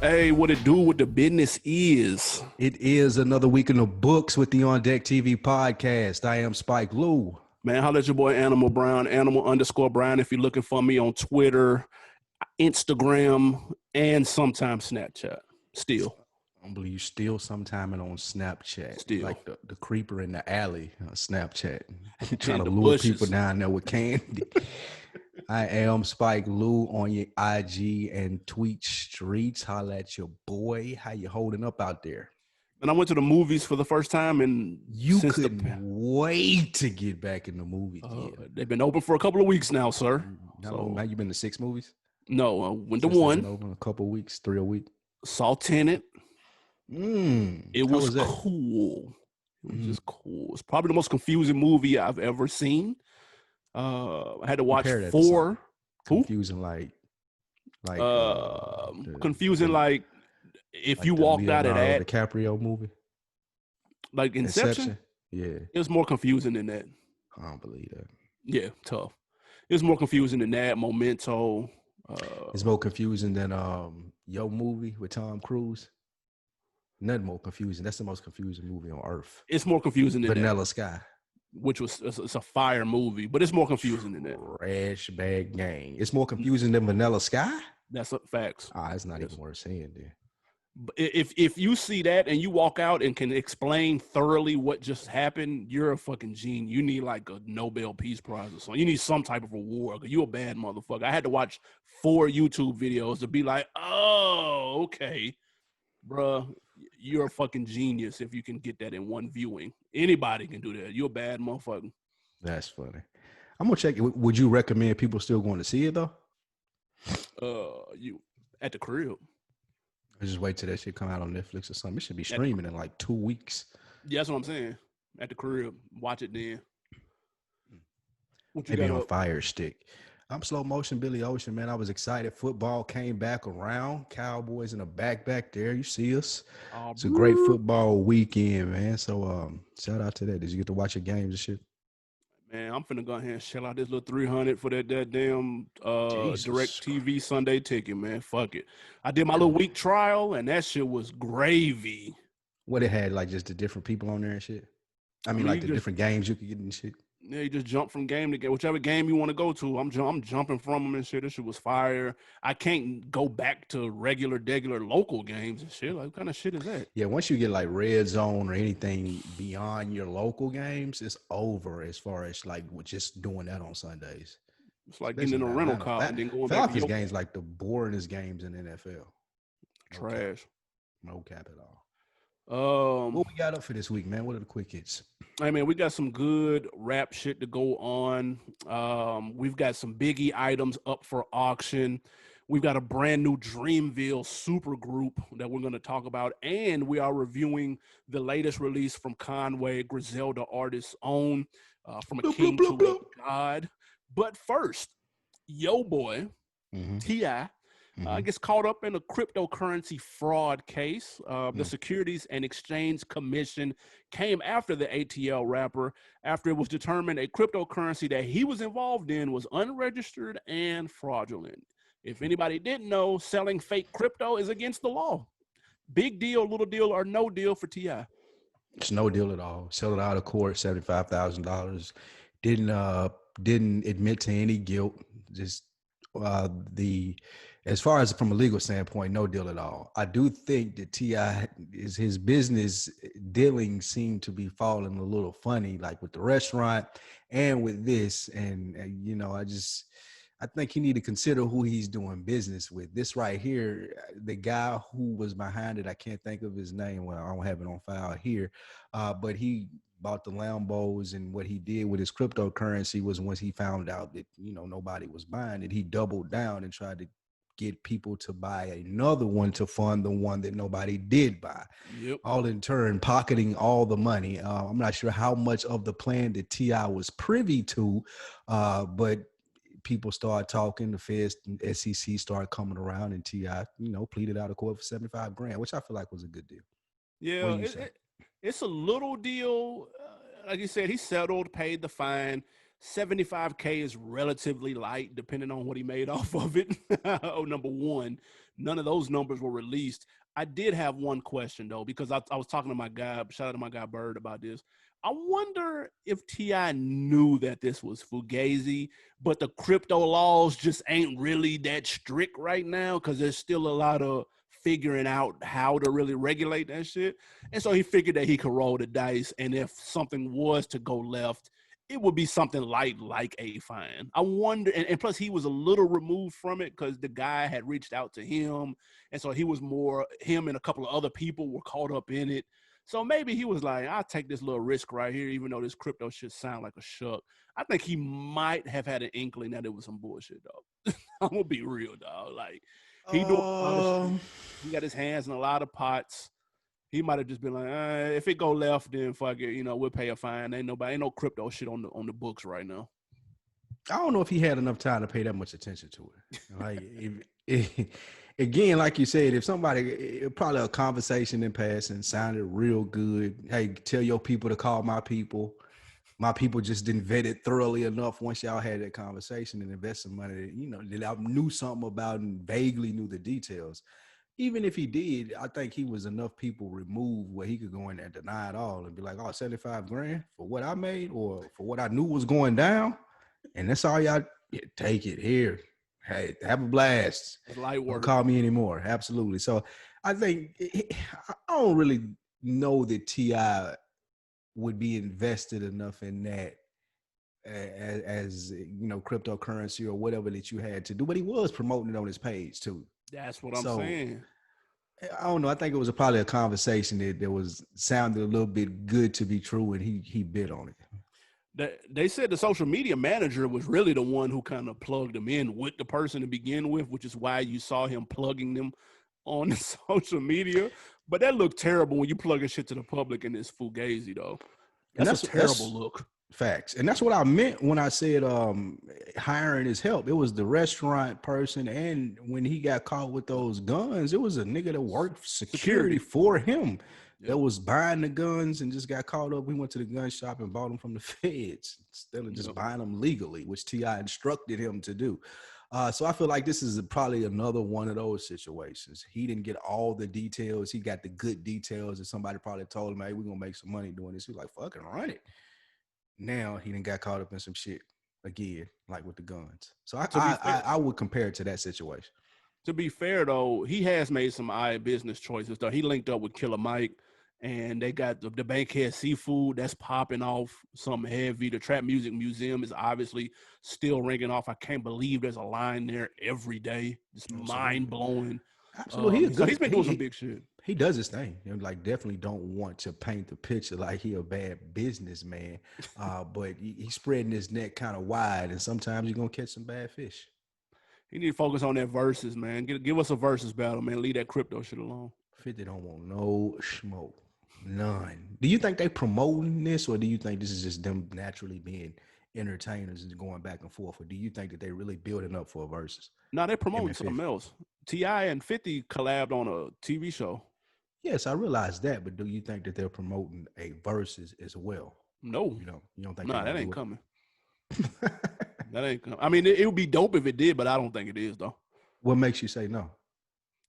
Hey, what it do? What the business is? It is another week in the books with the OndeckTV podcast. I am Spike Lou. Man, holla at your boy Animal Brown, Animal_Brown. If you're looking for me on Twitter, Instagram, and sometimes Snapchat. Still. I don't believe you still sometime on Snapchat. Still. Like the creeper in the alley, Snapchat. Trying to the lure bushes. people down there with candy. I am Spike Lou on your IG and tweet streets. Holla at your boy. How you holding up out there? And I went to the movies for the first time, and you couldn't wait to get back in the movie theater. They've been open for a couple of weeks now, sir. Now you been to 6 movies? No, I went to one. Been open a couple of weeks, 3 a week. Saw Tenet. It was cool. It was just cool. It's probably the most confusing movie I've ever seen. I had to watch 4. Confusing, confusing, like if you walked out of that DiCaprio movie, like Inception. Yeah, it was more confusing than that. I don't believe that. Yeah, tough. It was more confusing than that. Memento. It's more confusing than Yo movie with Tom Cruise. Nothing more confusing. That's the most confusing movie on earth. It's more confusing than Vanilla Sky, which was it's a fire movie, but it's more confusing than that. Trash Bag Gang. It's more confusing than Vanilla Sky. That's facts. It's not even worth saying there. If you see that and you walk out and can explain thoroughly what just happened, you're a fucking genius. You need like a Nobel Peace Prize or something. You need some type of award. You a bad motherfucker. I had to watch 4 YouTube videos to be like, oh, okay, bruh, you're a fucking genius if you can get that in one viewing. Anybody can do that. You're a bad motherfucker. That's funny. I'm gonna check it. Would you recommend people still going to see it though? You at the crib. Just wait till that shit come out on Netflix or something. It should be streaming in like 2 weeks. Yeah, that's what I'm saying. At the crib, watch it then. Maybe on Fire Stick. I'm slow motion Billy Ocean, man. I was excited. Football came back around. Cowboys in the back there. You see us. It's a great football weekend, man. So shout out to that. Did you get to watch your games and shit? Man, I'm finna go ahead and shell out this little $300 for that damn DirecTV Sunday ticket, man. Fuck it. I did my little week trial, and that shit was gravy. What it had, like just the different people on there and shit? I mean like the different games you could get and shit? Yeah, you just jump from game to game. Whichever game you want to go to, I'm jumping from them and shit. This shit was fire. I can't go back to regular local games and shit. Like, what kind of shit is that? Yeah, once you get like red zone or anything beyond your local games, it's over as far as like just doing that on Sundays. It's like getting in a rental car and then going back to your games like the boringest games in the NFL. Trash. No cap at all. What we got up for this week, man? What are the quick hits? Hey, man, we got some good rap shit to go on. We've got some Biggie items up for auction. We've got a brand new Dreamville super group that we're going to talk about. And we are reviewing the latest release from Conway, Griselda artist's own, From a King to a God. But first, yo boy, T.I., gets caught up in a cryptocurrency fraud case. The Securities and Exchange Commission came after the ATL rapper after it was determined a cryptocurrency that he was involved in was unregistered and fraudulent. If anybody didn't know, selling fake crypto is against the law. Big deal, little deal, or no deal for T.I.? It's no deal at all. Settled out of court, $75,000. Didn't admit to any guilt. Just as far as from a legal standpoint, no deal at all. I do think that T.I. his business dealings seem to be falling a little funny, like with the restaurant and with this. And I think he need to consider who he's doing business with. This right here, the guy who was behind it, I can't think of his name. Well, I don't have it on file here, but he bought the Lambos, and what he did with his cryptocurrency was once he found out that, nobody was buying it, he doubled down and tried to get people to buy another one to fund the one that nobody did buy. Yep. All in turn, pocketing all the money. I'm not sure how much of the plan that T.I. was privy to, but people started talking, the feds and SEC started coming around, and T.I., pleaded out of court for $75,000, which I feel like was a good deal. Yeah, it's a little deal. Like you said, he settled, paid the fine. $75K is relatively light, depending on what he made off of it. Number one. None of those numbers were released. I did have one question though, because I was talking to my guy, shout out to my guy Bird about this. I wonder if T.I. knew that this was Fugazi, but the crypto laws just ain't really that strict right now because there's still a lot of figuring out how to really regulate that shit. And so he figured that he could roll the dice, and if something was to go left, it would be something light like a fine. I wonder, and plus he was a little removed from it because the guy had reached out to him, and so he was more, him and a couple of other people were caught up in it. So maybe he was like, I'll take this little risk right here, even though this crypto shit sound like a shuck. I think he might have had an inkling that it was some bullshit, dog. I'm gonna be real, dog. Like, he doing a lot of shit. He got his hands in a lot of pots. He might have just been like, if it go left, then fuck it, we'll pay a fine. Ain't no crypto shit on the books right now. I don't know if he had enough time to pay that much attention to it. Like, again, like you said, if somebody, probably a conversation in passing sounded real good. Hey, tell your people to call my people. My people just didn't vet it thoroughly enough once y'all had that conversation and invest some money, that I knew something about and vaguely knew the details. Even if he did, I think he was enough people removed where he could go in there and deny it all and be like, 75 grand for what I made or for what I knew was going down. And that's all y'all take it here. Hey, have a blast. Light work. Don't call me anymore. Absolutely. So I think I don't really know that T.I. would be invested enough in that as cryptocurrency or whatever that you had to do, but he was promoting it on his page too. That's what I'm saying. I don't know. I think it was probably a conversation that was sounded a little bit good to be true, and he bid on it. They said the social media manager was really the one who kind of plugged them in with the person to begin with, which is why you saw him plugging them on the social media. But that looked terrible when you plugging shit to the public and it's Fugazi, though. That's a terrible look. Facts. And that's what I meant when I said hiring his help. It was the restaurant person, and when he got caught with those guns, it was a nigga that worked security for him. Yep. That was buying the guns and just got caught up. We went to the gun shop and bought them from the feds instead of just buying them legally, which T.I. instructed him to do. So I feel like this is probably another one of those situations. He didn't get all the details. He got the good details, and somebody probably told him, hey, we're going to make some money doing this. He was like, fucking run it. Now he done got caught up in some shit again, like with the guns. So I would compare it to that situation. To be fair, though, he has made some business choices, though. He linked up with Killer Mike, and they got the Bankhead Seafood that's popping off something heavy. The Trap Music Museum is obviously still ringing off. I can't believe there's a line there every day. It's mind-blowing. Absolutely. So he's been doing some big shit. He does his thing. Like, definitely don't want to paint the picture like he a bad businessman. But he's spreading his net kind of wide, and sometimes you're going to catch some bad fish. He need to focus on that versus, man. Give us a versus battle, man. Leave that crypto shit alone. 50 don't want no smoke. None. Do you think they promoting this, or do you think this is just them naturally being entertainers and going back and forth, or do you think that they really building up for a versus? No, they're promoting something else. T.I. and 50 collabed on a TV show. Yes, I realize that, but do you think that they're promoting a versus as well? No. You don't think? No, that ain't coming. That ain't coming. I mean, it would be dope if it did, but I don't think it is, though. What makes you say no?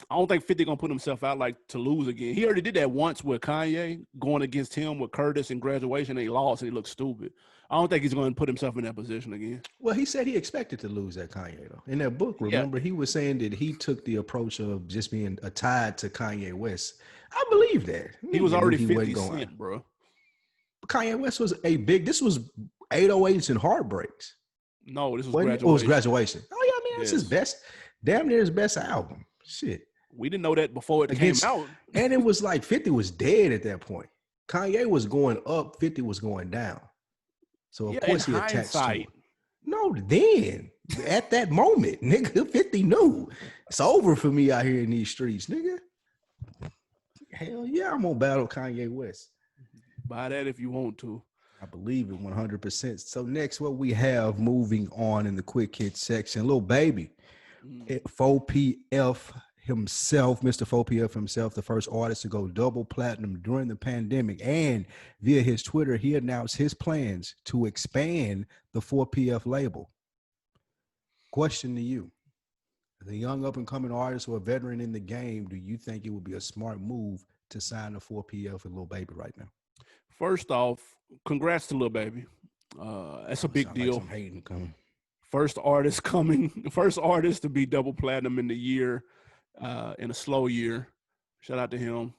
I don't think 50 gonna put himself out like to lose again. He already did that once with Kanye, going against him with Curtis in Graduation, and he lost and he looked stupid. I don't think he's going to put himself in that position again. Well, he said he expected to lose at Kanye, though. In that book, remember, he was saying that he took the approach of just being tied to Kanye West. I believe that. He was already 50 Cent, bro. Kanye West was this was 808s and Heartbreaks. No, this was Graduation. Oh, it was Graduation. Oh, yeah, man, it's his best, damn near his best album. Shit. We didn't know that before it came out. And it was like 50 was dead at that point. Kanye was going up, 50 was going down. So, of course, he attached to it. No, then, at that moment, nigga, 50 knew. It's over for me out here in these streets, nigga. Hell yeah, I'm going to battle Kanye West. Buy that if you want to. I believe it 100%. So, next, what we have moving on in the quick hit section, Lil Baby, 4PF himself, Mr. 4PF himself, the first artist to go double platinum during the pandemic. And via his Twitter, he announced his plans to expand the 4PF label. Question to you. The young up and coming artist or a veteran in the game, do you think it would be a smart move to sign the 4PL for Lil Baby right now? First off, congrats to Lil Baby. That's a Oh, it big sounds like deal. some hating coming. First artist coming, first artist to be double platinum in the year, in a slow year. Shout out to him.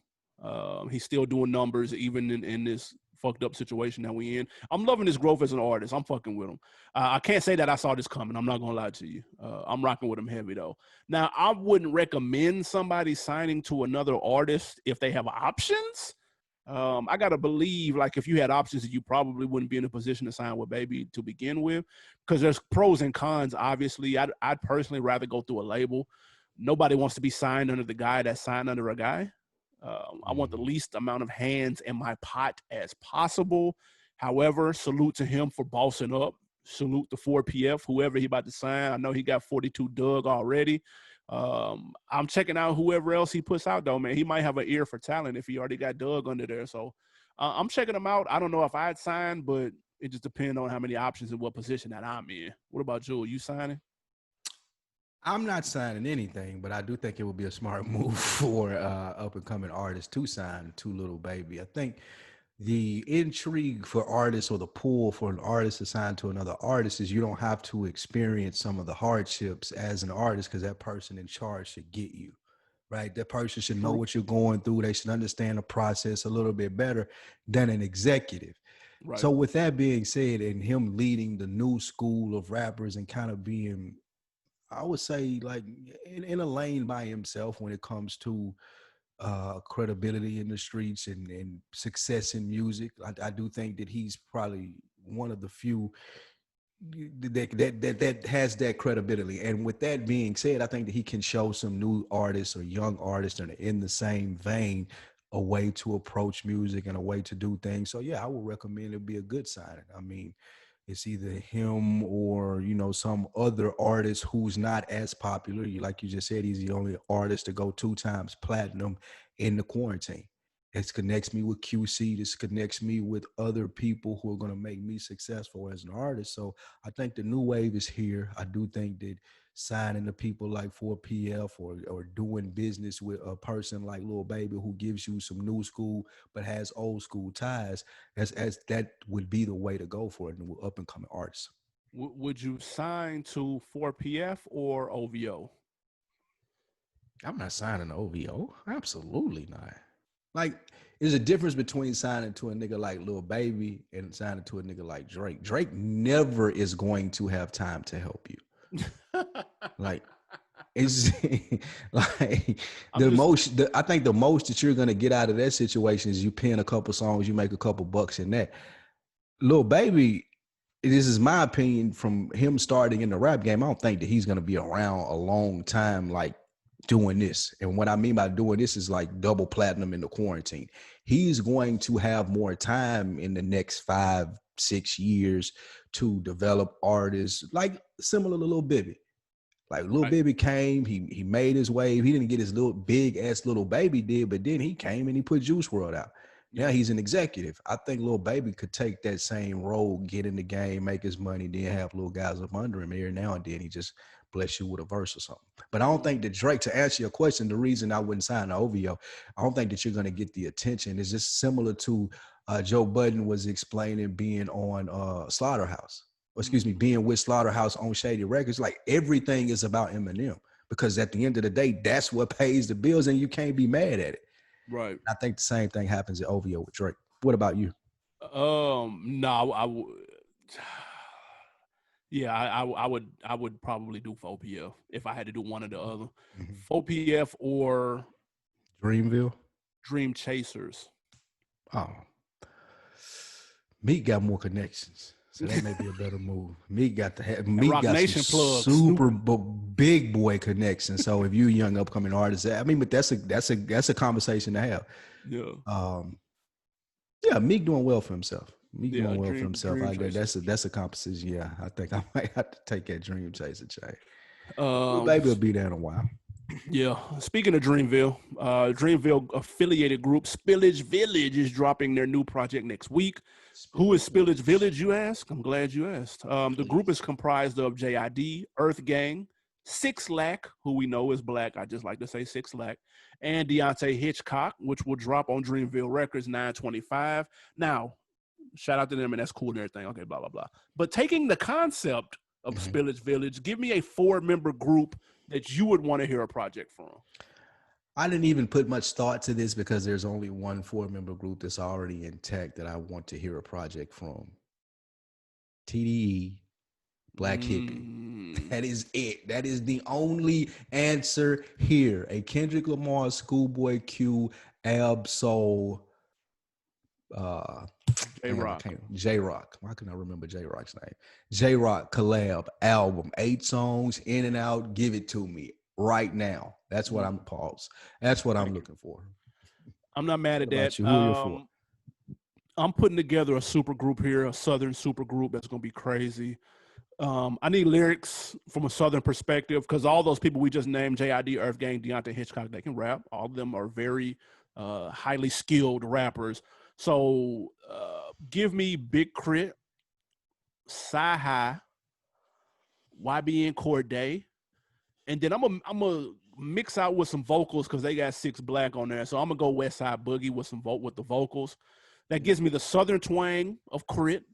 He's still doing numbers even in this fucked up situation that we in. I'm loving his growth as an artist. I'm fucking with him. I can't say that I saw this coming. I'm not gonna lie to you. I'm rocking with him heavy though. Now, I wouldn't recommend somebody signing to another artist if they have options. I gotta believe, like, if you had options, you probably wouldn't be in a position to sign with Baby to begin with, because there's pros and cons. Obviously, I'd personally rather go through a label. Nobody wants to be signed under the guy that's signed under a guy. I want the least amount of hands in my pot as possible. However, salute to him for bossing up. Salute to 4PF, whoever he about to sign. I know he got 42 Doug already. I'm checking out whoever else he puts out though, man. He might have an ear for talent if he already got Doug under there. So I'm checking him out. I don't know if I'd sign, but it just depends on how many options and what position that I'm in. What about Jewel? You signing? I'm not signing anything, but I do think it would be a smart move for up and coming artists to sign to Lil Baby. I think the intrigue for artists or the pull for an artist to sign to another artist is you don't have to experience some of the hardships as an artist because that person in charge should get you. Right. That person should know True. what you're going through. They should understand the process a little bit better than an executive. Right. So with that being said, and him leading the new school of rappers and kind of being, I would say, like in a lane by himself when it comes to credibility in the streets and success in music. I do think that he's probably one of the few that has that credibility. And with that being said, I think that he can show some new artists or young artists that are in the same vein a way to approach music and a way to do things. So yeah, I would recommend it be a good signing. I mean, it's either him or some other artist who's not as popular. Like you just said, he's the only artist to go 2 times platinum in the quarantine. This connects me with QC. This connects me with other people who are going to make me successful as an artist. So I think the new wave is here. I do think that signing to people like 4PF or doing business with a person like Lil Baby who gives you some new school but has old school ties, as that would be the way to go for a new up and coming artist. Would you sign to 4PF or OVO? I'm not signing to OVO. Absolutely not. Like, there's a difference between signing to a nigga like Lil Baby and signing to a nigga like Drake. Drake never is going to have time to help you. Like, it's like I think the most that you're gonna get out of that situation is you pen a couple songs, you make a couple bucks in that. Lil Baby, this is my opinion from him starting in the rap game. I don't think that he's gonna be around a long time, like doing this. And what I mean by doing this is like double platinum in the quarantine. He's going to have more time in the next 5-6 years to develop artists, like similar to Lil Baby. Like Lil Baby came, he made his wave. He didn't get his little big ass Lil Baby did, but then he came and he put Juice WRLD out. Now he's an executive. I think Lil Baby could take that same role, get in the game, make his money, then have little guys up under him here now and then. He just bless you with a verse or something. But I don't think that Drake, to answer your question, the reason I wouldn't sign the OVO, I don't think that you're going to get the attention. It's just similar to Joe Budden was explaining being on Slaughterhouse. Excuse me, being with Slaughterhouse on Shady Records. Like everything is about Eminem because at the end of the day, that's what pays the bills and you can't be mad at it. Right. I think the same thing happens at OVO with Drake. What about you? No, I would. Yeah, I would probably do 4PF if I had to do one or the other. 4PF or Dreamville? Dream Chasers. Oh. Meek got more connections. So that may be a better move. Meek got Rock got Nation some plug, super big boy connections. So if you young upcoming artists, I mean, but that's a conversation to have. Yeah. Yeah, Meek doing well for himself. Meek doing well for himself. That's a composition. Yeah, I think I might have to take that Dream Chaser change. Baby will be there in a while. Yeah. Speaking of Dreamville, Dreamville affiliated group Spillage Village is dropping their new project next week. Who is Spillage Village, you ask? I'm glad you asked. The group is comprised of JID, Earth Gang, Six Lack, who we know is black. I just like to say Six Lack, and Deontay Hitchcock, which will drop on Dreamville Records 9/25. Now, shout out to them, and that's cool and everything. Okay, blah blah blah. But taking the concept of Spillage Village, give me a 4-member group that you would want to hear a project from. I didn't even put much thought to this because there's only one 4-member group that's already intact that I want to hear a project from. TDE, Black Hippie. That is it. That is the only answer here. A Kendrick Lamar, Schoolboy Q, Ab Soul, J-Rock. Why couldn't I remember J-Rock's name? J-Rock collab album, 8 songs, in and out. Give it to me right now. That's what I'm pause. That's what I'm looking for. I'm not mad at that. Who are you for? I'm putting together a super group here, a Southern super group that's going to be crazy. I need lyrics from a Southern perspective because all those people we just named, JID, Earth Gang, Deontay Hitchcock, they can rap. All of them are very highly skilled rappers. So give me Big Crit, Sci-Hi, YBN Corday, and then I'm a mix out with some vocals because they got 6 Black on there. So I'm gonna go West Side Boogie with the vocals. That gives me the Southern twang of Crit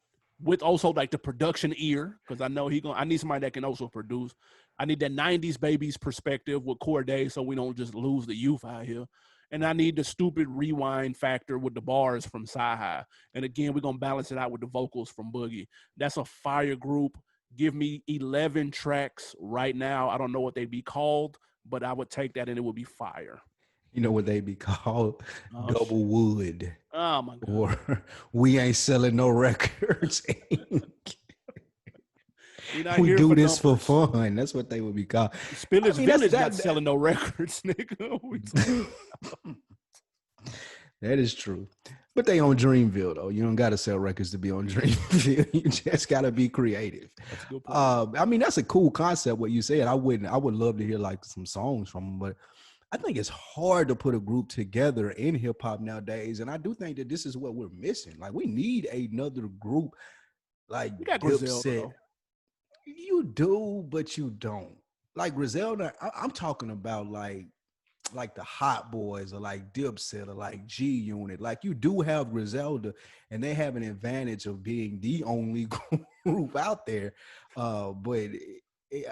with also like the production ear because I know I need somebody that can also produce. I need that 90s babies perspective with Corday so we don't just lose the youth out here. And I need the stupid rewind factor with the bars from Sci-Hi. And again, we're going to balance it out with the vocals from Boogie. That's a fire group. Give me 11 tracks right now. I don't know what they'd be called, but I would take that and it would be fire. You know what they'd be called? Double Wood. Oh, my God. Or We Ain't Selling No Records. We do this for fun. That's what they would be called. Spillage Village not selling no records, nigga. That is true. But they on Dreamville, though. You don't got to sell records to be on Dreamville. You just got to be creative. That's a good point. I mean, that's a cool concept, what you said. I would love to hear like some songs from them, but I think it's hard to put a group together in hip hop nowadays. And I do think that this is what we're missing. Like, we need another group like you got Griselda. You do, but you don't. Like Griselda, I'm talking about like the Hot Boys or like Dipset or like G Unit. Like, you do have Griselda, and they have an advantage of being the only group out there. But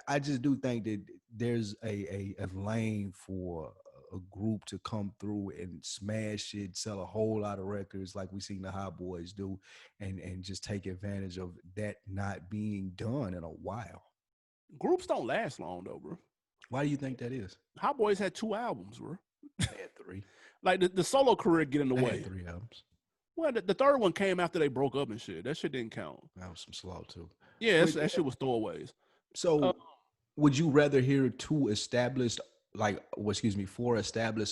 I just do think that there's a lane for a group to come through and smash it, sell a whole lot of records like we seen the Hot Boys do, and just take advantage of that not being done in a while. Groups don't last long though, bro. Why do you think that is? Hot Boys had 2 albums, bro. They had 3. Like the solo career get in the way. Had 3 albums. Well, the third one came after they broke up and shit. That shit didn't count. That was some slow too. Yeah, that shit was throwaways. So would you rather hear 4 established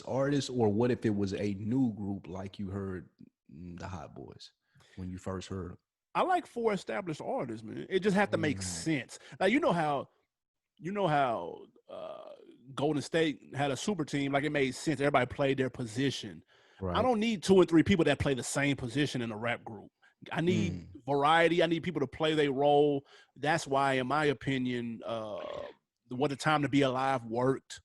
artists, or what if it was a new group like you heard the Hot Boys when you first heard them? I like 4 established artists, man. It just had to make sense. Like, you know how Golden State had a super team. Like, it made sense. Everybody played their position. Right. I don't need 2 or 3 people that play the same position in a rap group. I need variety. I need people to play their role. That's why, in my opinion, What a Time to Be Alive worked.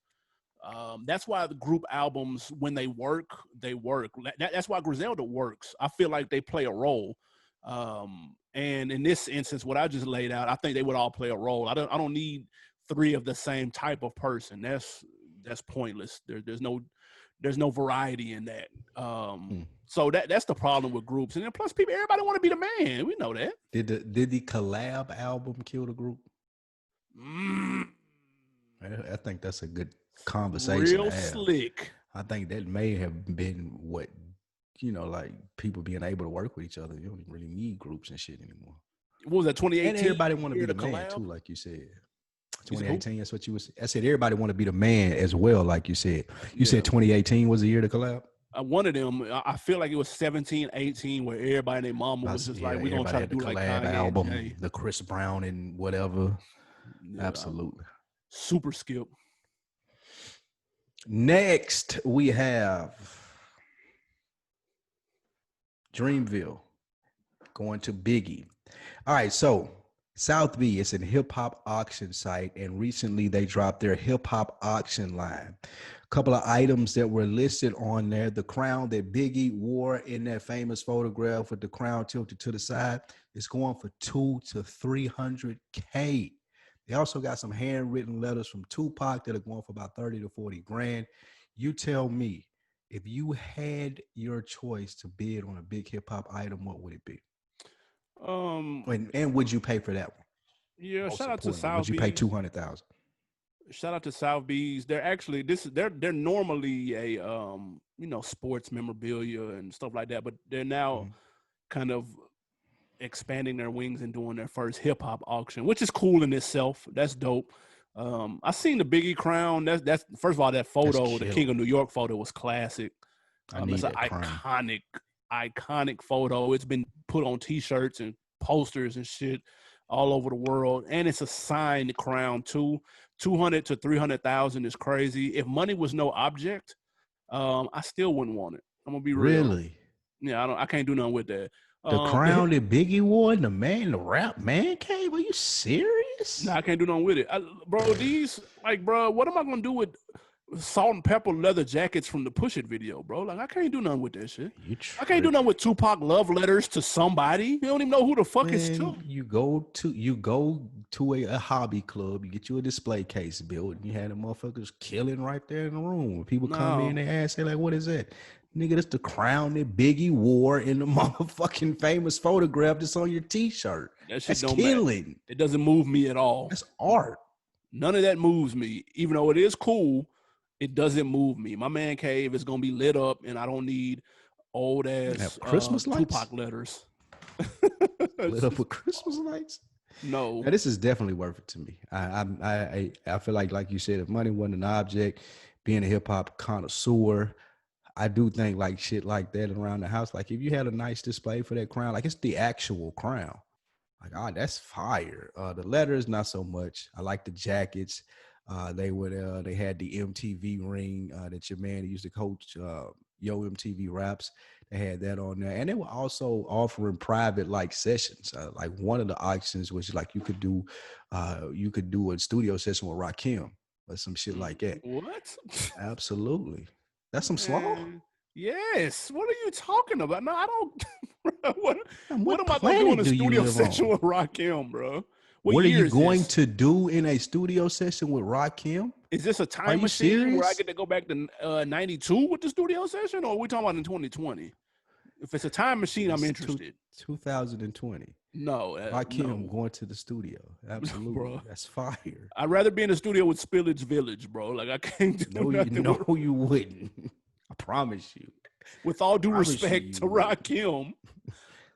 That's why the group albums, when they work, they work. That's why Griselda works. I feel like they play a role. And in this instance, what I just laid out, I think they would all play a role. I don't need 3 of the same type of person. That's pointless. There's no variety in that. So that's the problem with groups. And then plus everybody want to be the man. We know that. Did the collab album kill the group? I think that's a good conversation. Real slick. I think that may have been what, like people being able to work with each other. You don't really need groups and shit anymore. What was that, 2018? And everybody want to be the man too, like you said. 2018, that's what you was. I said everybody want to be the man as well, like you said. You said 2018 was the year to collab? One of them, I feel like it was 17, 18, where everybody and their mama was just like, we're going to try to do like collab album, the Chris Brown and whatever. Yeah, absolutely. Super skip. Next, we have Dreamville going to Biggie. All right, so Southby is a hip hop auction site, and recently they dropped their hip hop auction line. A couple of items that were listed on there: the crown that Biggie wore in that famous photograph with the crown tilted to the side is going for 200 to 300K. They also got some handwritten letters from Tupac that are going for about 30 to 40 grand. You tell me, if you had your choice to bid on a big hip hop item, what would it be? Um, And would you pay for that one? yeah, Most shout out to importantly, would you pay Southbees. 200,000? Shout out to Southbees. They're actually they're normally a sports memorabilia and stuff like that, but they're now Mm-hmm. kind of expanding their wings and doing their first hip hop auction, which is cool in itself. That's dope. I seen the Biggie crown. That's first of all, that That's photo, the King killer. of New York photo, was classic. I It's need an that crown. iconic photo. It's been put on T-shirts and posters and shit all over the world, and it's a signed crown too. 200 to 300,000 is crazy. If money was no object, I still wouldn't want it. I'm gonna be real. Really? Yeah, I can't do nothing with that. The The crown that Biggie wore in the rap man cave? Are you serious? No, I can't do nothing with it, bro. These bro, what am I gonna do with salt and pepper leather jackets from the Push It video, bro? Like, I can't do nothing with that shit. You I can't do nothing tripping. with Tupac love letters to somebody. You don't even know who the fuck is Man, to. you go to a hobby club, you get you a display case built, and you had the motherfuckers killing right there in the room. When people come in, No, they ask, they like, what is that? Nigga, that's the crown that Biggie wore in the motherfucking famous photograph that's on your t-shirt. that shit That's don't matter. killing. It doesn't move me at all. That's art. None of that moves me. Even though it is cool, it doesn't move me. My man cave is gonna be lit up, and I don't need old You have ass Christmas lights Tupac letters. lit up with Christmas lights. Now, No. this is definitely worth it to me. I feel like you said, if money wasn't an object, being a hip hop connoisseur, I do think like shit like that around the house. Like if you had a nice display for that crown, like it's the actual crown. Like, that's fire. The letters, not so much. I like the jackets. They had the MTV ring that your man used to coach, Yo MTV Raps. They had that on there, and they were also offering private like sessions. Like one of the auctions was like you could do a studio session with Rakim or some shit like that. What? Absolutely, that's some slaw. Man, yes. What are you talking about? No, I don't. what, Man, what what am I gonna do in planet a do you studio live session on? with Rakim, bro? What What are year you is going this? to do in a studio session with Rakim? Is this a Are time you machine where I serious? get to go back to 92 with the studio session, or are we talking about in 2020? If it's a time machine, I'm It's interested. 2020. No, Rakim no, going to the studio. Absolutely. bro. That's fire. I'd rather be in the studio with Spillage Village, bro. Like, I can't do No, you nothing no, with. you wouldn't. I promise you. With all I due promise you, respect you to wouldn't. Rakim,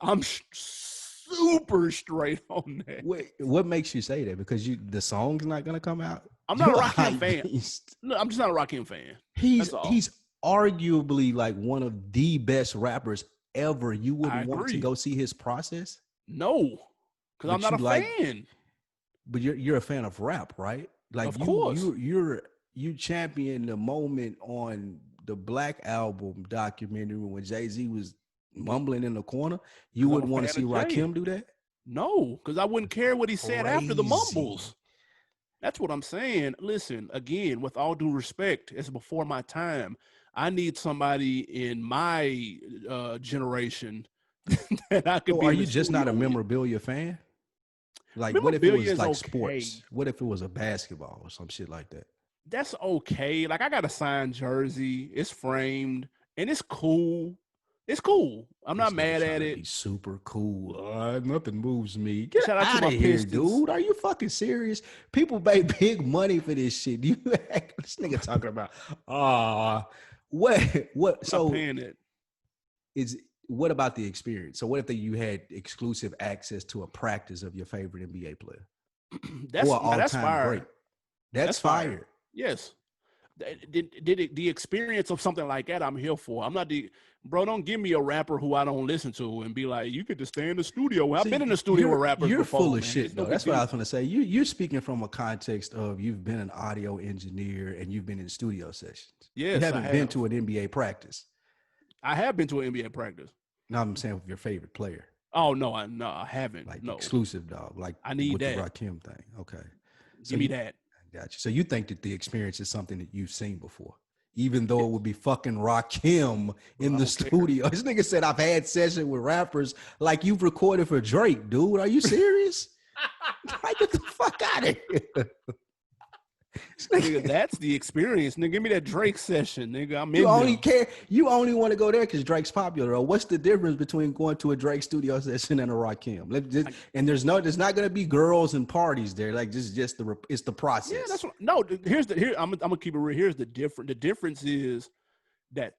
I'm super straight on that. What makes you say that? Because the song's not gonna come out? I'm not You a a Rakim hype fan. beast. No, I'm just not a Rakim fan. He's That's all. he's arguably like one of the best rappers ever. You I wouldn't want to agree. go see his process, No, because I'm but not you a like fan. but you're a fan of rap, right? Like Of course. you champion the moment on the Black Album documentary when Jay-Z was mumbling in the corner. You Because I'm a wouldn't want to fan see of Jay. Rakim do that? No, because I wouldn't care what he said after the Crazy. mumbles. That's what I'm saying. Listen, again, with all due respect, it's before my time. I need somebody in my generation that I could So be are in the you just not studio a with. memorabilia fan? Like what if it Memorabilia was is like okay. sports? What if it was a basketball or some shit like that? That's okay. Like, I got a signed jersey. It's framed and it's cool. It's cool. I'm not This nigga mad trying at to it. be super cool. Nothing moves me. Get Shout out to out my of here, Pistons. dude. Are you fucking serious? People pay big money for this shit. You this nigga talking about what I'm not so paying it. is what about the experience? So what if you had exclusive access to a practice of your favorite NBA player or Now that's all-time great? fire. That's That's fire. fire. Yes. The experience of something like that I'm here for. I'm not the bro. Don't give me a rapper who I don't listen to and be like, you could just stay in the studio. Well, I've been in the See, studio with rappers you're full before, of man. It's shit no though. big That's what I deal. was gonna say. You're speaking from a context of you've been an audio engineer and you've been in studio sessions. You Yes, I haven't been have. to an NBA practice. I have been to an NBA practice. Now I'm saying with your favorite player. Oh no, I haven't. Like No, exclusive, dog, like I need with the that. Rakim thing. Okay, so Give me you that. got you. So you think that the experience is something that you've seen before, even though it would be fucking Rakim Bro, in I the don't care. studio. This nigga said I've had sessions with rappers like you've recorded for Drake, dude. Are you serious? Like, get the fuck out of here. Nigga, that's the experience. Nigga, give me that Drake session, nigga. I'm You in only there. care. You only want to go there because Drake's popular. Or what's the difference between going to a Drake studio session and a Rakim? And there's not going to be girls and parties there. Like it's the Yeah, that's process. what. No, I'm gonna keep it real. Here's the difference. The difference is that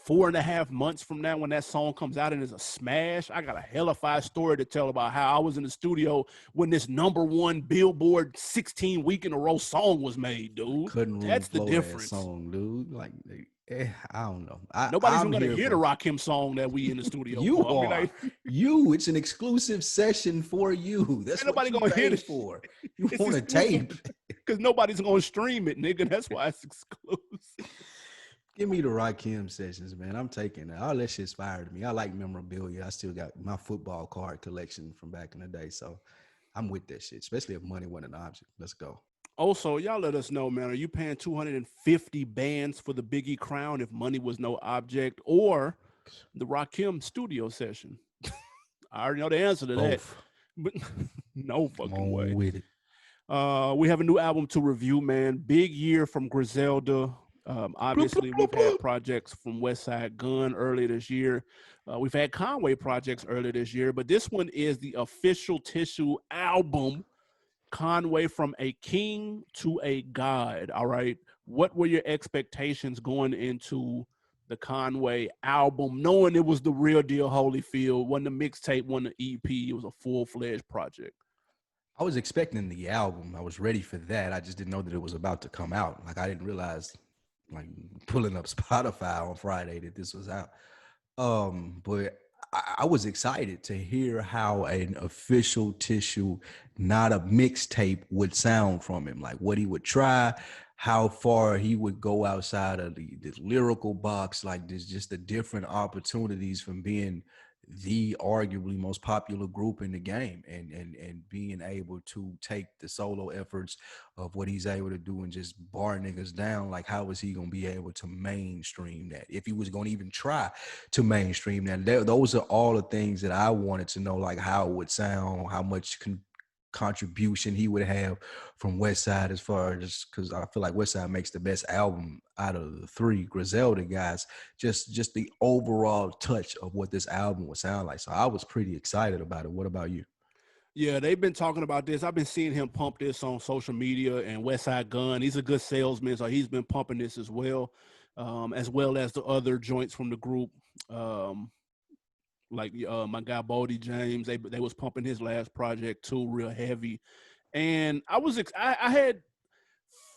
4.5 months from now, when that song comes out and is a smash, I got a hellified story to tell about how I was in the studio when this #1 Billboard 16 week in a row song was made, dude. Couldn't room That's the flow that difference. song, dude. Like, I don't know. Nobody's even I'm gonna here hear the for Rakim song that we in the studio you. for. I mean, Are like, you? It's an exclusive session for you. ain't That's what nobody you gonna hear paid this. for. You It's want a exclusive tape? because nobody's gonna stream it, nigga. That's why it's exclusive. Give me the Rakim sessions, man. I'm taking it. All that shit's fire to me. I like memorabilia. I still got my football card collection from back in the day. So I'm with that shit, especially if money wasn't an object. Let's go. Also, y'all let us know, man. Are you paying 250 bands for the Biggie crown if money was no object, or the Rakim studio session? I already know the answer to that, Both. but no Come fucking on way. with it. We have a new album to review, man. Big year from Griselda. Obviously, we've had projects from Westside Gun earlier this year. We've had Conway projects earlier this year, but this one is the official Tissue album, Conway From a King to a God. All right. What were your expectations going into the Conway album, knowing it was the real deal Holyfield, wasn't a mixtape, wasn't an EP, it was a full-fledged project? I was expecting the album. I was ready for that. I just didn't know that it was about to come out. Like I didn't realize, like pulling up Spotify on Friday, that this was out. But I was excited to hear how an official Tissue, not a mixtape, would sound from him. Like what he would try, how far he would go outside of the lyrical box. Like there's just the different opportunities from being the arguably most popular group in the game, and being able to take the solo efforts of what he's able to do and just bar niggas down. Like how is he gonna be able to mainstream that, if he was gonna even try to mainstream that? Those are all the things that I wanted to know, like how it would sound, how much contribution he would have from Westside, as far as, because I feel like Westside makes the best album out of the three Griselda guys. Just the overall touch of what this album would sound like. So I was pretty excited about it. What about you? Yeah, they've been talking about this. I've been seeing him pump this on social media, and Westside Gun, he's a good salesman, so he's been pumping this as well as the other joints from the group. Um, like my guy Bodie James, they was pumping his last project too, real heavy. And I had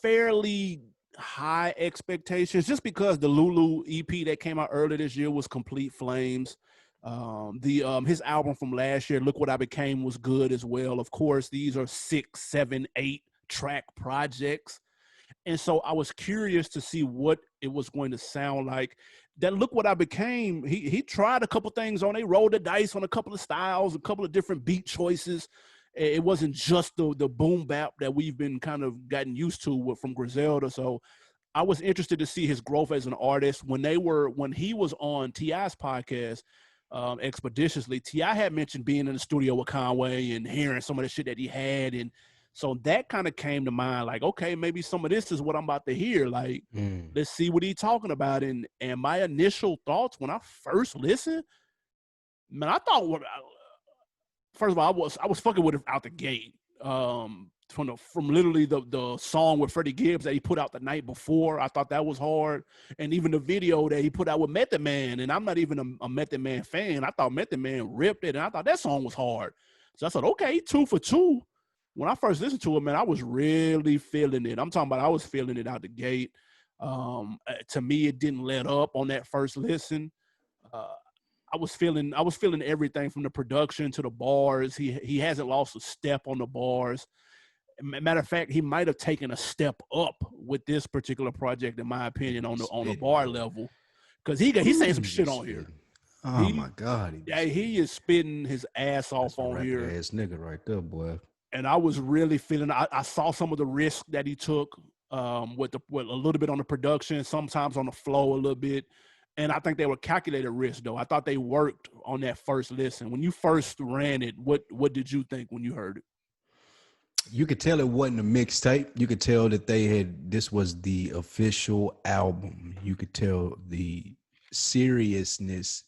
fairly high expectations just because the Lulu EP that came out earlier this year was Complete Flames. His album from last year, Look What I Became, was good as well. Of course, these are 6, 7, 8 track projects. And so I was curious to see what it was going to sound like. That Look What I Became, he tried a couple things on. They rolled the dice on a couple of styles, a couple of different beat choices. It wasn't just the boom bap that we've been kind of gotten used to from Griselda. So I was interested to see his growth as an artist. When he was on T.I.'s podcast, Expeditiously, T.I. had mentioned being in the studio with Conway and hearing some of the shit that he had, and so that kind of came to mind, like, okay, maybe some of this is what I'm about to hear. Like, let's see what he's talking about. And my initial thoughts when I first listened, man, I thought, first of all, I was fucking with it out the gate. From literally the song with Freddie Gibbs that he put out the night before, I thought that was hard. And even the video that he put out with Method Man, and I'm not even a Method Man fan. I thought Method Man ripped it, and I thought that song was hard. So I said, okay, 2 for 2. When I first listened to it, man, I was really feeling it. I'm talking about I was feeling it out the gate. To me, it didn't let up on that first listen. I was feeling everything from the production to the bars. He hasn't lost a step on the bars. Matter of fact, he might have taken a step up with this particular project, in my opinion, on the bar level, because he's saying some shit on here. Oh He my God, he be yeah, he is spitting his ass that's off a on record here. ass nigga right there, boy. And I was really feeling. I saw some of the risk that he took with a little bit on the production, sometimes on the flow a little bit. And I think they were calculated risks, though. I thought they worked on that first listen. When you first ran it, what did you think when you heard it? You could tell it wasn't a mixtape. You could tell that this was the official album. You could tell the seriousness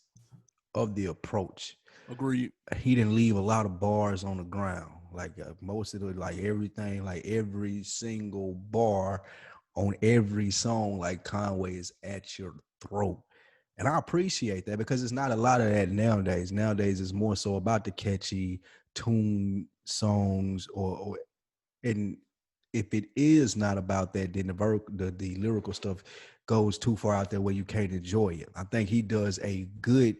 of the approach. Agreed. He didn't leave a lot of bars on the ground. Like most of the, like everything, like every single bar on every song, like Conway is at your throat. And I appreciate that because it's not a lot of that nowadays. Nowadays, it's more so about the catchy tune songs or and if it is not about that, then the lyrical stuff goes too far out there where you can't enjoy it. I think he does a good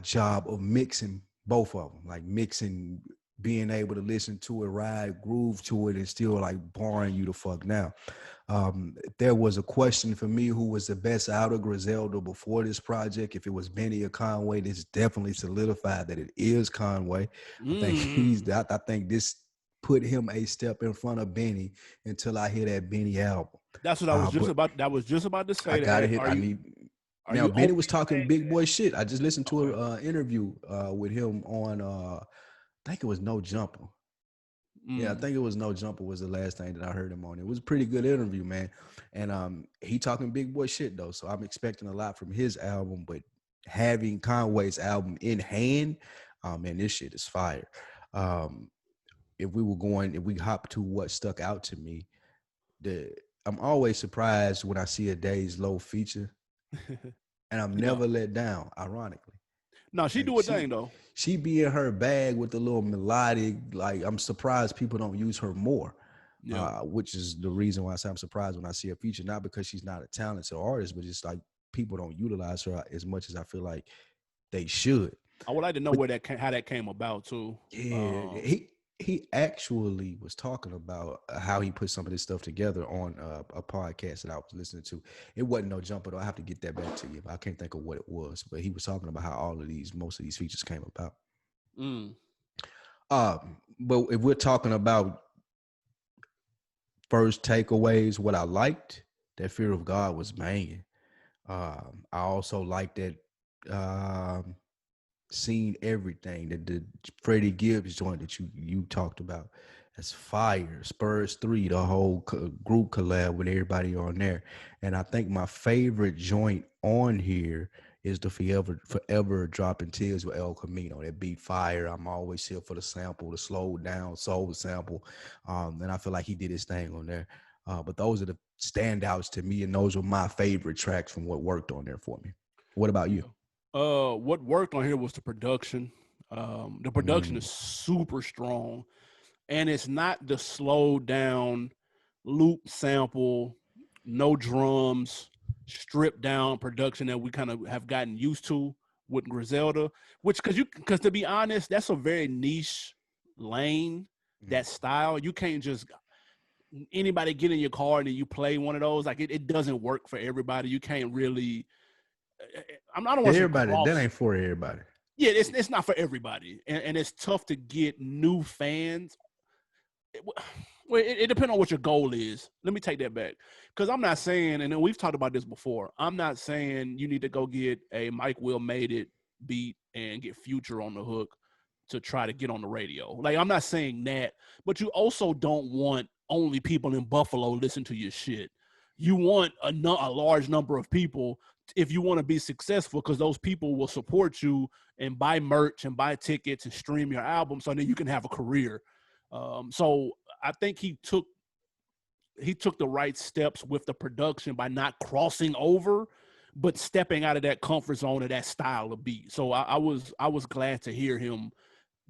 job of mixing both of them, like mixing, being able to listen to it, ride, groove to it, and still like barring you the fuck now. If there was a question for me who was the best out of Griselda before this project, if it was Benny or Conway, this definitely solidified that it is Conway. Mm. I think this put him a step in front of Benny until I hear that Benny album. That's what I was just But about. That was just about to I say gotta that. hit. Are I you need are now. you Benny openly was talking saying big boy shit. I just listened that? to Okay. an interview with him on. I think it was No Jumper. Yeah, I Mm. think it was No Jumper was the last thing that I heard him on. It was a pretty good interview, man. And he talking big boy shit though, so I'm expecting a lot from his album. But having Conway's album in hand, man, this shit is fire. Um, if we hop to what stuck out to me, the I'm always surprised when I see a Days Low feature, and I'm Yeah. never let down. Ironically, No, she like do a thing though. she be in her bag with the little melodic. Like I'm surprised people don't use her more. Yeah. Which is the reason why I say I'm surprised when I see a feature, not because she's not a talented artist, but just like people don't utilize her as much as I feel like they should. I would like to know But where how that came about too. yeah, he actually was talking about how he put some of this stuff together on a podcast that I was listening to. It wasn't No Jumper though. I have to get that back to you. I can't think of what it was, but he was talking about how most of these features came about. Mm. But if we're talking about first takeaways, what I liked, that Fear of God was banging. I also liked that Seen Everything, that the Freddie Gibbs joint that you talked about. That's fire. Spurs 3, the whole group collab with everybody on there. And I think my favorite joint on here is the Forever Dropping Tears with El Camino. That beat fire. I'm always here for the sample, the slowed down soul sample. And I feel like he did his thing on there. But those are the standouts to me, and those were my favorite tracks from what worked on there for me. What about you? Yeah. What worked on here was the production. The production is Mm. super strong, and it's not the slowed down loop sample, no drums, stripped down production that we kind of have gotten used to with Griselda. Which, because to be honest, that's a very niche lane. That style, you can't just anybody get in your car and then you play one of those. Like it doesn't work for everybody. You can't really. I don't want to say Everybody, that cross. ain't for everybody. Yeah, it's not for everybody, and it's tough to get new fans. Well, it depends on what your goal is. Let me take that back, because I'm not saying, and we've talked about this before. I'm not saying you need to go get a Mike Will Made It beat and get Future on the hook to try to get on the radio. Like, I'm not saying that, but you also don't want only people in Buffalo listen to your shit. You want a large number of people if you want to be successful, because those people will support you and buy merch and buy tickets and stream your album, so then you can have a career. So I think he took the right steps with the production by not crossing over, but stepping out of that comfort zone of that style of beat. So I was glad to hear him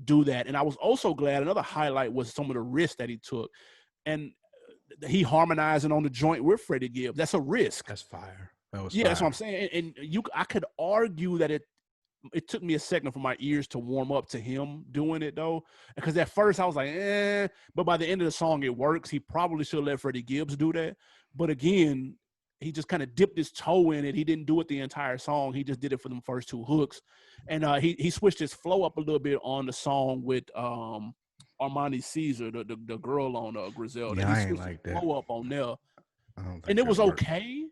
do that, and I was also glad. Another highlight was some of the risks that he took, and he harmonizing on the joint with Freddie Gibbs. That's a risk. That's fire. That was Yeah, that's what I'm fire. saying. And I could argue that it took me a second for my ears to warm up to him doing it though, because at first I was like, but by the end of the song it works. He probably should let Freddie Gibbs do that. But again, he just kind of dipped his toe in it. He didn't do it the entire song. He just did it for them first 2 hooks. And he switched his flow up a little bit on the song with Armani Caesar, the girl on Griselda. Yeah, He I ain't switched his like that. flow up on there. I don't think And it that was worked. okay.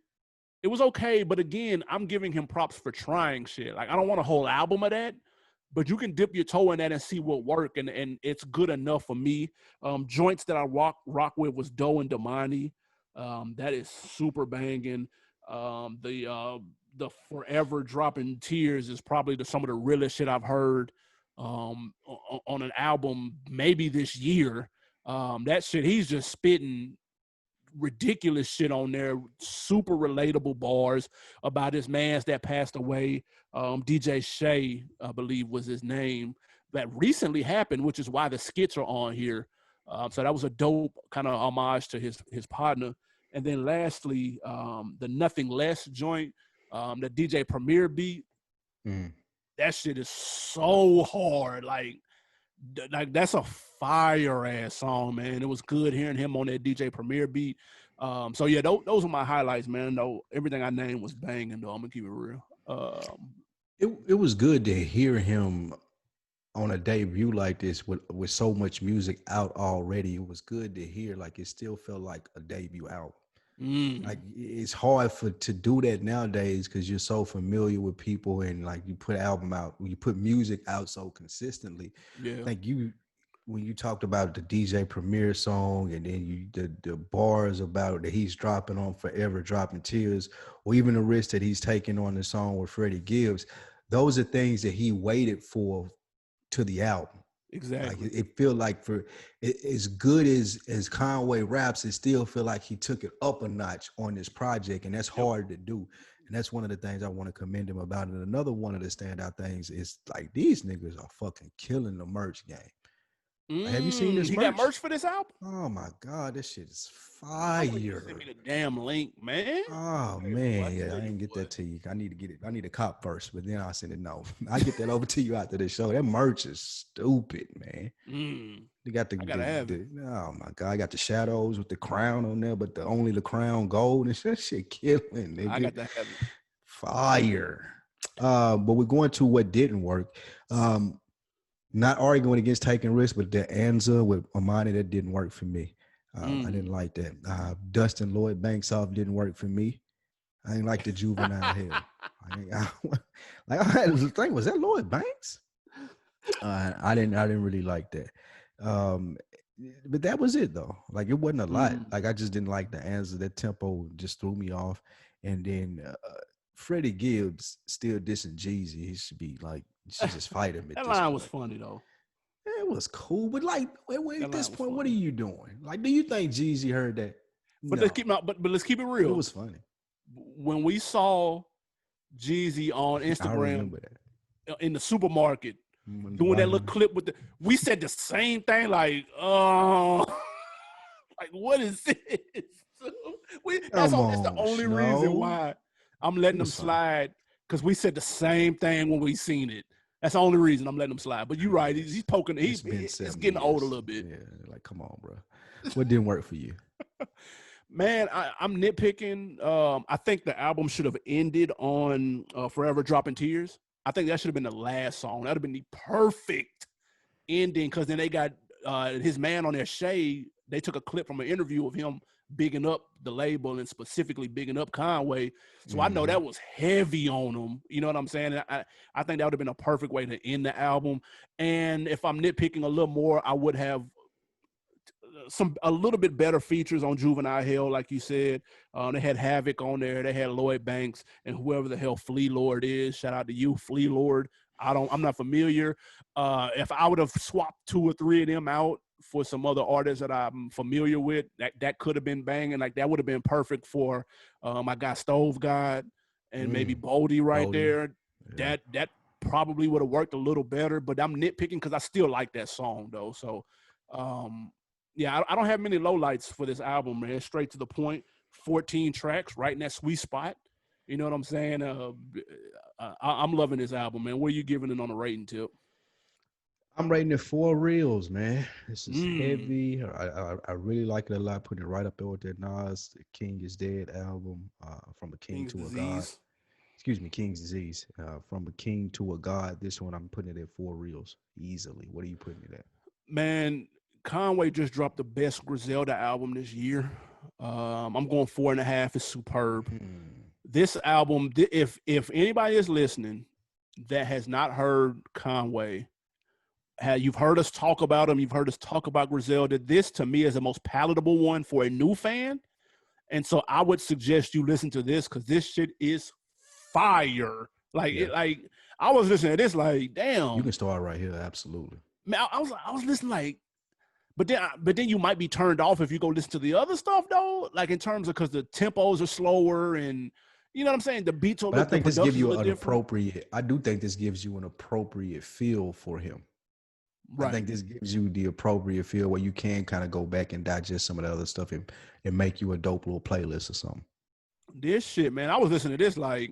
It was okay, but again, I'm giving him props for trying shit. Like, I don't want a whole album of that, but you can dip your toe in that and see what work, and it's good enough for me. Joints that I rock with was Doe and Damani. That is super banging. The Forever Dropping Tears is probably some of the realest shit I've heard on an album maybe this year. That shit, he's just spitting ridiculous shit on there, super relatable bars about his mans that passed away. DJ Shay, I believe was his name, that recently happened, which is why the skits are on here. So that was a dope kind of homage to his partner. And then lastly, the Nothing Less joint, the DJ Premier beat. That shit is so hard. Like that's a fire ass song, man. It was good hearing him on that DJ Premier beat. So yeah, those are my highlights, man. Though everything I named was banging, though. I'm gonna keep it real. It was good to hear him on a debut like this with so much music out already. It was good to hear. Like, it still felt like a debut album. Like, it's hard to do that nowadays because you're so familiar with people, and like you put album out, you put music out so consistently. Yeah. I think when you talked about the DJ Premier song, and then the bars about that he's dropping on Forever Dropping Tears, or even the risk that he's taking on the song with Freddie Gibbs, those are things that he waited for to the album. Exactly. Like, it feel like for as good as Conway raps, it still feel like he took it up a notch on this project, and that's hard to do. And that's one of the things I want to commend him about. And another one of the standout things is like, these niggas are fucking killing the merch game. Have you seen this? He got merch for this album? Oh my God, this shit is fire. Send me the damn link, man. Oh man, yeah, I didn't get that to you. I need to get it. I need a cop first, but then I'll send it. No, I get that over to you after the show. That merch is stupid, man. They got the oh my God, I got the shadows with the crown on there, but only the crown gold, and that shit killing. Nigga. I got that heavy. Fire. But we're going to what didn't work. Not arguing against taking risks, but the Anza with Amani, that didn't work for me. I didn't like that. Dustin Lloyd Banks off didn't work for me. I didn't like the Juvenile Hell. I had to think, was that Lloyd Banks? I didn't really like that. But that was it though. Like, it wasn't a lot. Like, I just didn't like the Anza. That tempo just threw me off. And then Freddie Gibbs still dissing Jeezy. He should be like, should just fight him. That line was funny though. It was cool, but like, at this point, what are you doing? Like, do you think Jeezy heard that? But let's keep it real. It was funny. When we saw Jeezy on Instagram in the supermarket doing that little clip with we said the same thing. Like, like, what is this? That's the only reason why I'm letting them slide, because we said the same thing when we seen it. That's the only reason I'm letting him slide. But you're right. He's poking. He's getting old a little bit. Yeah, like, come on, bro. What didn't work for you? Man, I'm nitpicking. I think the album should have ended on Forever Dropping Tears. I think that should have been the last song. That would have been the perfect ending, because then they got his man on there, Shay. They took a clip from an interview of him bigging up the label and specifically bigging up Conway. So I know that was heavy on him. You know what I'm saying? I think that would have been a perfect way to end the album. And if I'm nitpicking a little more, I would have a little bit better features on Juvenile Hell, like you said. They had Havoc on there. They had Lloyd Banks and whoever the hell Flea Lord is. Shout out to you, Flea Lord. I'm not familiar. If I would have swapped 2 or 3 of them out for some other artists that I'm familiar with, that could have been banging. Like, that would have been perfect for my guy Stove God and maybe Boldy there. Yeah. That probably would have worked a little better, but I'm nitpicking because I still like that song though. So yeah, I don't have many lowlights for this album, man. Straight to the point. 14 tracks, right in that sweet spot. You know what I'm saying? I'm loving this album, man. What are you giving it on a rating tip? I'm rating it 4 reels, man. This is Mm, heavy. I really like it a lot. Putting it right up there with that Nas, the King is Dead album, From a King King's to a God. disease. Excuse me, King's Disease. From a King to a God. This one I'm putting it at 4 reels easily. What are you putting it at? Man, Conway just dropped the best Griselda album this year. I'm going 4.5. It's superb. Hmm. This album, if anybody is listening that has not heard Conway, you've heard us talk about him, you've heard us talk about Griselda. This to me is the most palatable one for a new fan. And so I would suggest you listen to this because this shit is fire. Yeah, Like I was listening to this, like, you can damn, start right here. Absolutely. man, I was listening like, but then you might be turned off if you go listen to the other stuff though, like in terms of because the tempos are slower and you know what I'm saying. The beats are But I the think this gives production's a you little an different, appropriate. I do think this gives you an appropriate feel for him. I right? think this gives you the appropriate feel where you can kind of go back and digest some of the other stuff and make you a dope little playlist or something. This shit, man, I was listening to this like,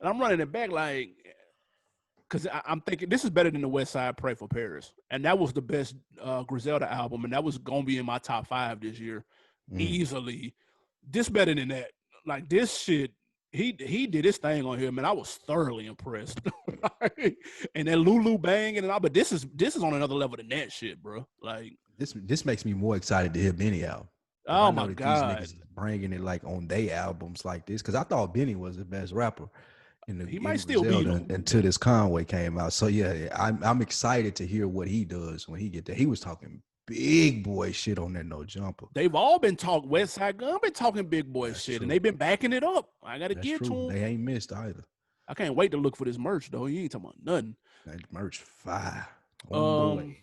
and I'm running it back like, because I'm thinking this is better than the West Side Pray for Paris, and that was the best Griselda album, and that was gonna be in my top 5 this year, Mm. easily. This better than that. Like this shit, he did his thing on here, man. I was thoroughly impressed. And then Lulu banging and all, but this is on another level than that shit, bro. Like, This makes me more excited to hear Benny out. If I oh know my that these god, niggas is bringing it like on their albums like this, because I thought Benny was the best rapper he in might still be Griselda though. until this Conway came out. So yeah, I'm excited to hear what he does when he get there. He was talking big boy shit on that No Jumper. They've all been talking West Side Gun, been talking big boy That's shit, and true. they've been backing it up. I gotta That's give to true. him. They ain't missed either. I can't wait to look for this merch though. You ain't talking about nothing. That merch fire on the Um, way.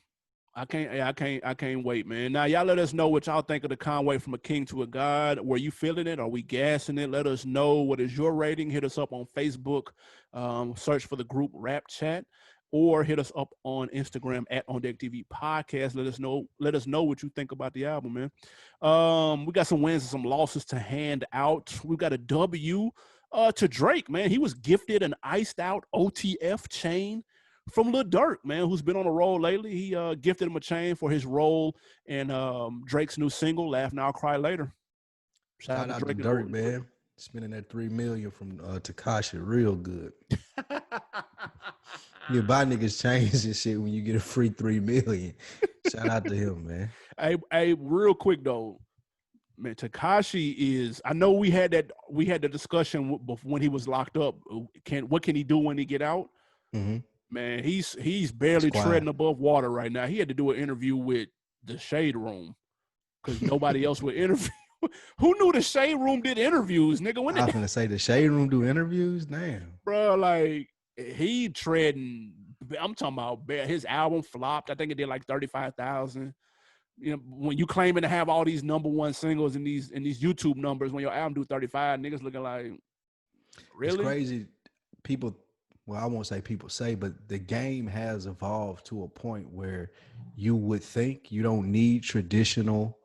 I can't wait, man. Now y'all let us know what y'all think of the Conway from a King to a God. Were you feeling it? Are we gassing it? Let us know. What is your rating? Hit us up on Facebook. Search for the group Rap Chat, or hit us up on Instagram at OndeckTV Podcast. Let us know. Let us know what you think about the album, man. We got some wins and some losses to hand out. We got a W to Drake, man. He was gifted an iced out OTF chain from Lil Durk, man, who's been on a roll lately. He gifted him a chain for his role in Drake's new single, Laugh Now, Cry Later. Shout out Shout to out to Drake and Dirk, Lil Durk. man. Spending that 3 million from Takashi real good. You buy niggas chains and shit when you get a free 3 million. Shout out to him, man. Hey, real quick though, man, Takashi is. I know we had the discussion when he was locked up. What can he do when he get out? Mm-hmm. Man, he's He's barely quiet. treading above water right now. He had to do an interview with the Shade Room because nobody else would interview. Who knew the Shade Room did interviews, nigga? When I did was gonna say the Shade Room do interviews. Damn. bro, like he treading? I'm talking about his album flopped. I think it did like 35,000. You know, when you claiming to have all these #1 singles in these YouTube numbers, when your album do 35, niggas looking like, It's really? crazy. People, well, I won't say people say, but the game has evolved to a point where you would think you don't need traditional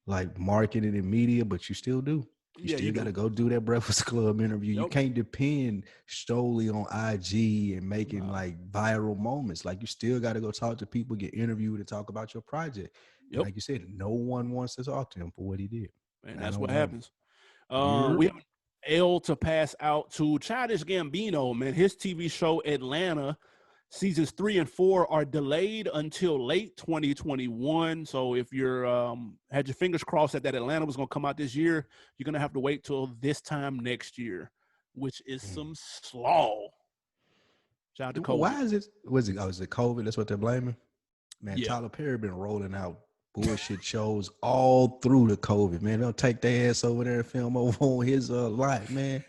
like marketing and media, but you still do. You Yeah, you still got to do. go do that Breakfast Club interview. You Yep, can't depend solely on IG and making nah, like viral moments. Like you still got to go talk to people, get interviewed, and talk about your project. And yep, like you said, no one wants to talk to him for what he did. and I that's don't what blame him. happens. You're We have an L to pass out to Childish Gambino, man. His TV show Atlanta seasons 3 and 4 are delayed until late 2021. So if you're had your fingers crossed that Atlanta was going to come out this year, you're going to have to wait till this time next year, which is some slaw. Shout out to COVID. why is it? Was it? Oh, is it COVID? That's what they're blaming. Man, Yeah. Tyler Perry been rolling out bullshit shows all through the COVID. Man, they'll take their ass over there and film over on his life, man.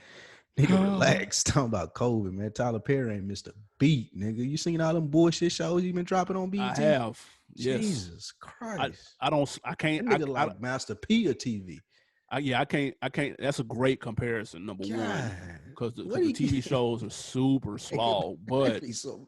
Nigga, relax. Talking about COVID, man. Tyler Perry ain't missed a beat, nigga. You seen all them bullshit shows he been dropping on I BET? have. Yes. Jesus I Christ. I don't I can't That nigga like Master P of TV. yeah, I can't. That's a great comparison. Number one, God, because the, what cause the he TV shows are super slow, but be so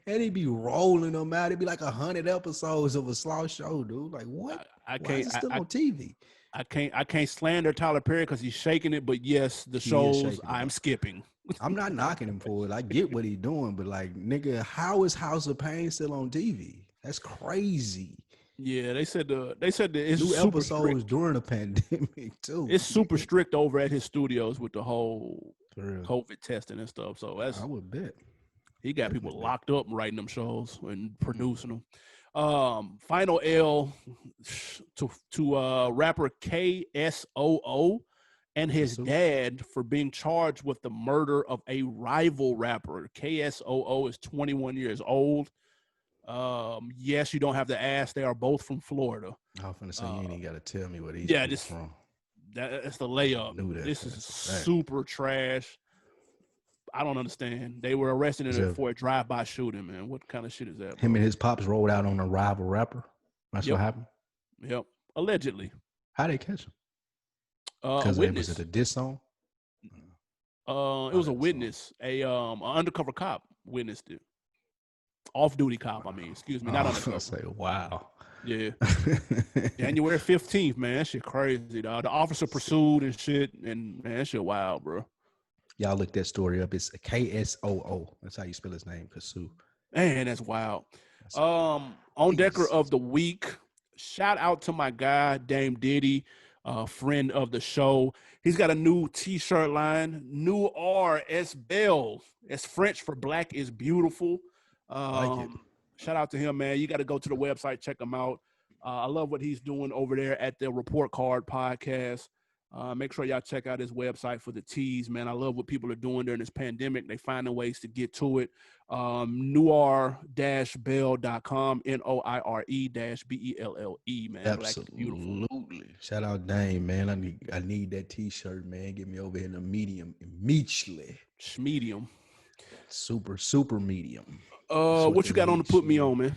and he be rolling them out. It'd be like 100 episodes of a slow show, dude. Like what? I Why is can't. it still on TV? I can't slander Tyler Perry because he's shaking it. But yes, the He is shows shaking it I'm up. skipping. I'm not knocking him for it. I get what he's doing, but like, nigga, how is House of Pain still on TV? That's crazy. Yeah, they said that it's New super episodes strict. during the pandemic too. It's super strict over at his studios with the whole For real. COVID testing and stuff. So I would bet. he got Definitely people bet. locked up writing them shows and Mm. producing them. Final L to rapper KSOO and his Pursue. dad for being charged with the murder of a rival rapper. KSOO is 21 years old. Yes, you don't have to ask. They are both from Florida. I was gonna say you ain't even gotta tell me where these Yeah, people from. that's the I layup. knew that. This is That's a fact. super trash. I don't understand. They were arrested So for a drive-by shooting, man. What kind of shit is that, him bro? and his pops rolled out on a rival rapper. That's Yep, what happened. yep. Allegedly, How they catch him? a Because it was it witness. a diss song? It Oh, was a that song. witness. An undercover cop witnessed it. Off-duty cop. I mean, excuse me, Oh, not I was gonna undercover. say, wow. Yeah. January 15th, man. That shit crazy, dog. The officer pursued and shit, and man, that shit wild, bro. Y'all look that story up. It's KSOO. That's how you spell his name, Kasu. Man, that's wild. That's On Decker crazy. of the week. Shout out to my guy, Dame Diddy, friend of the show. He's got a new t-shirt line, New R S Belle. It's French for Black is Beautiful. Like it. Shout out to him, man. You got to go to the website, check him out. I love what he's doing over there at the Report Card podcast. Make sure y'all check out his website for the tees, man. I love what people are doing during this pandemic. They finding ways to get to it. Noir-bell.com, Noire-belle, man. Black is beautiful. Absolutely. Shout out Dame, man. I need that t-shirt, man. Get me over in the medium immediately. Medium. Super medium. What you got on to put me on, man?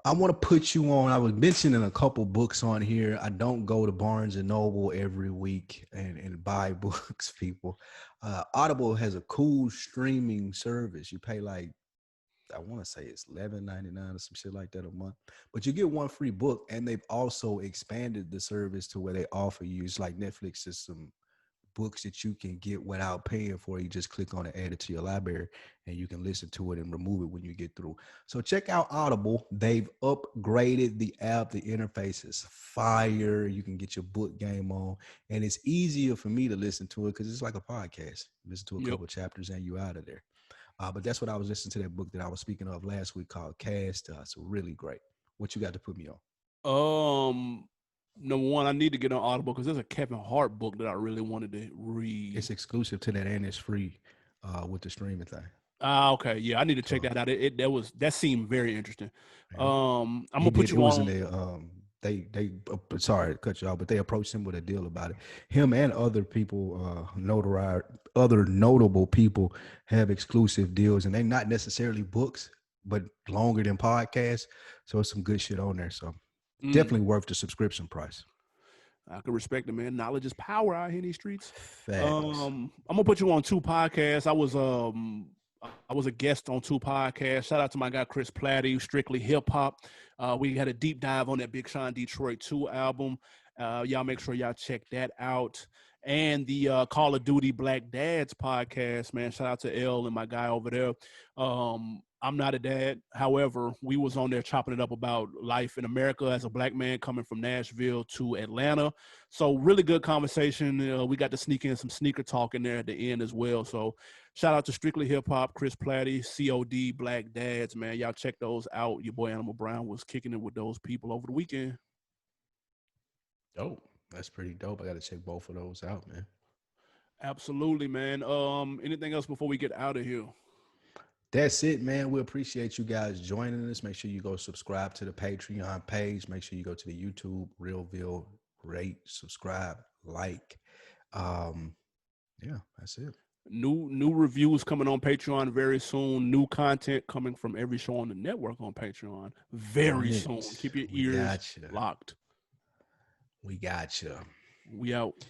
I want to put you on. I was mentioning a couple books on here. I don't go to Barnes and Noble every week and buy books, people. Audible has a cool streaming service. You pay like, I want to say it's $11.99 or some shit like that a month, but you get one free book, and they've also expanded the service to where they offer you. It's like Netflix is some books that you can get without paying for. You just click on it, add it to your library, and you can listen to it and remove it when you get through. So check out Audible. They've upgraded the app. The interface is fire. You can get your book game on, and it's easier for me to listen to it because it's like a podcast. Listen to a couple chapters and you out of there. But that's what I was listening to, that book that I was speaking of last week called Cast. It's really great. What you got to put me on? Number one, I need to get on Audible because there's a Kevin Hart book that I really wanted to read. It's exclusive to that, and it's free with the streaming thing. Okay, yeah, I need to check that out. That seemed very interesting. Yeah. I'm gonna put you on. They sorry to cut you off, but they approached him with a deal about it. Him and other people, other notable people have exclusive deals, and they're not necessarily books, but longer than podcasts. So it's some good shit on there. So definitely worth the subscription price. I can respect it, man. Knowledge is power out here in these streets. Facts. I'm gonna put you on 2 podcasts. I was a guest on 2 podcasts. Shout out to my guy Chris Platty, Strictly Hip Hop. We had a deep dive on that Big Sean Detroit 2 album. Y'all make sure y'all check that out. And the Call of Duty Black Dads podcast, man. Shout out to L and my guy over there. I'm not a dad. However, we was on there chopping it up about life in America as a black man coming from Nashville to Atlanta. So really good conversation. We got to sneak in some sneaker talk in there at the end as well. So shout out to Strictly Hip Hop, Chris Platty, COD, Black Dads, man. Y'all check those out. Your boy Animal Brown was kicking it with those people over the weekend. Dope. That's pretty dope. I got to check both of those out, man. Absolutely, man. Anything else before we get out of here? That's it, man. We appreciate you guys joining us. Make sure you go subscribe to the Patreon page. Make sure you go to the YouTube, Realville, rate, subscribe, like. Yeah, that's it. New reviews coming on Patreon very soon. New content coming from every show on the network on Patreon very soon. Keep your ears locked. We got you. We out.